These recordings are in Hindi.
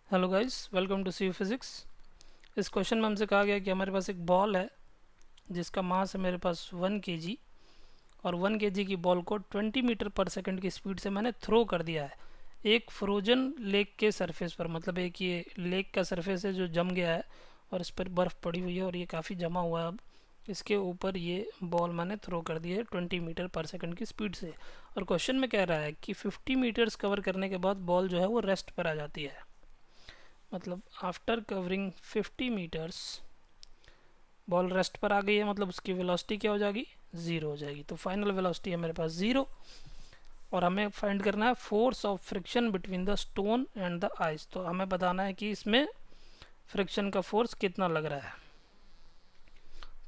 Hello guys, welcome to C physics. इस क्वेश्चन में हमसे कहा गया कि हमारे पास एक बॉल है जिसका मास है मेरे पास 1 kg, और 1 kg की बॉल को 20 मीटर पर सेकंड की स्पीड से मैंने थ्रो कर दिया है एक फ्रोजन लेक के सरफेस पर। मतलब एक ये लेक का सरफेस है जो जम गया है और इस पर बर्फ़ पड़ी हुई है और ये काफ़ी जमा हुआ है। अब इसके ऊपर ये बॉल मैंने थ्रो कर दी है 20 मीटर पर सेकंड की स्पीड से। और क्वेश्चन में कह रहा है कि 50 मीटर्स कवर करने के बाद बॉल जो है वो रेस्ट पर आ जाती है। मतलब after covering 50 meters ball rest पर आ गई है, मतलब उसकी वेलोसिटी क्या हो जाएगी, ज़ीरो हो जाएगी। तो फाइनल वेलोसिटी है मेरे पास ज़ीरो, और हमें फाइंड करना है force of friction between the stone and the ice. तो हमें बताना है कि इसमें फ्रिक्शन का फोर्स कितना लग रहा है।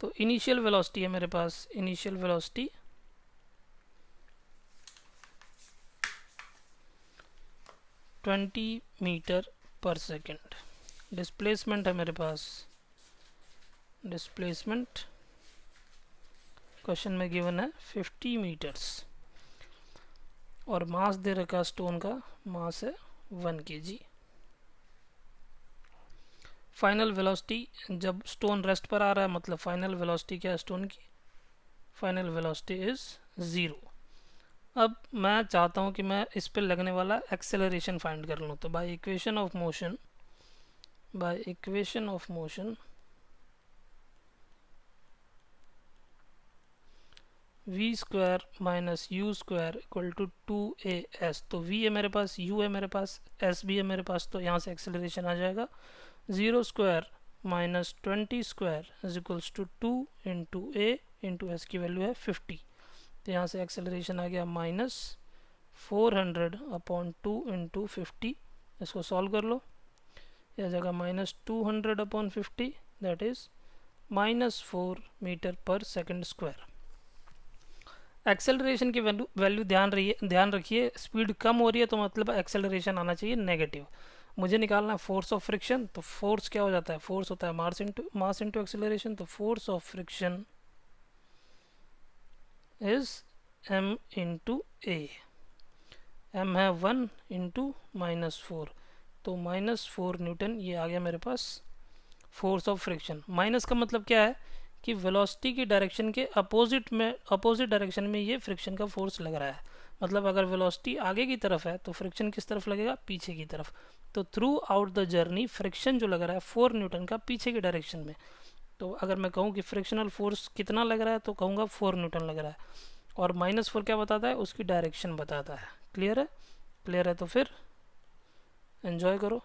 तो इनिशियल वेलोसिटी है मेरे पास, initial velocity 20 metre per second. Displacement है मेरे पास, डिस्प्लेसमेंट क्वेश्चन में गिवन है 50 मीटर्स, और मास दे रखा स्टोन का, मास है 1 kg। फाइनल वेलोसिटी जब स्टोन रेस्ट पर आ रहा है, मतलब फाइनल वेलोसिटी क्या है स्टोन की, फाइनल वेलोसिटी इज ज़ीरो। अब मैं चाहता हूँ कि मैं इस पर लगने वाला एक्सेलरेशन फाइंड कर लूँ। तो by equation of motion, by equation of motion v square minus u square equal to 2as। तो v है मेरे पास, u है मेरे पास, s भी है मेरे पास, तो यहाँ से एक्सेलरेशन आ जाएगा 0 square minus 20 square is equals to 2 into a into s की वैल्यू है 50। तो यहाँ से एक्सेलरेशन आ गया माइनस 400 अपॉन 2 इंटू 50। इसको सॉल्व कर लो, यह जगह minus 200 upon 50, that is minus 4 metre per second square. Acceleration की वैल्यू ध्यान रखिए, स्पीड कम हो रही है तो मतलब एक्सेलरेशन आना चाहिए नेगेटिव। मुझे निकालना है फोर्स ऑफ फ्रिक्शन, तो फोर्स क्या हो जाता है, फोर्स होता है मास इंटू एक्सेलरेशन। तो force of friction is m into a. M है 1 इंटू -4, तो -4 न्यूटन ये आ गया मेरे पास फोर्स ऑफ फ्रिक्शन। माइनस का मतलब क्या है कि वेलोसिटी की डायरेक्शन के अपोजिट डायरेक्शन में ये फ्रिक्शन का फोर्स लग रहा है। मतलब अगर वेलोसिटी आगे की तरफ है तो फ्रिक्शन किस तरफ लगेगा, पीछे की तरफ। तो through out the journey friction जो लग रहा है 4 न्यूटन का पीछे की डायरेक्शन में। तो अगर मैं कहूँ कि फ्रिक्शनल फोर्स कितना लग रहा है तो कहूँगा 4 न्यूटन लग रहा है। और -4 क्या बताता है, उसकी डायरेक्शन बताता है। क्लियर है? क्लियर है तो फिर एंजॉय करो।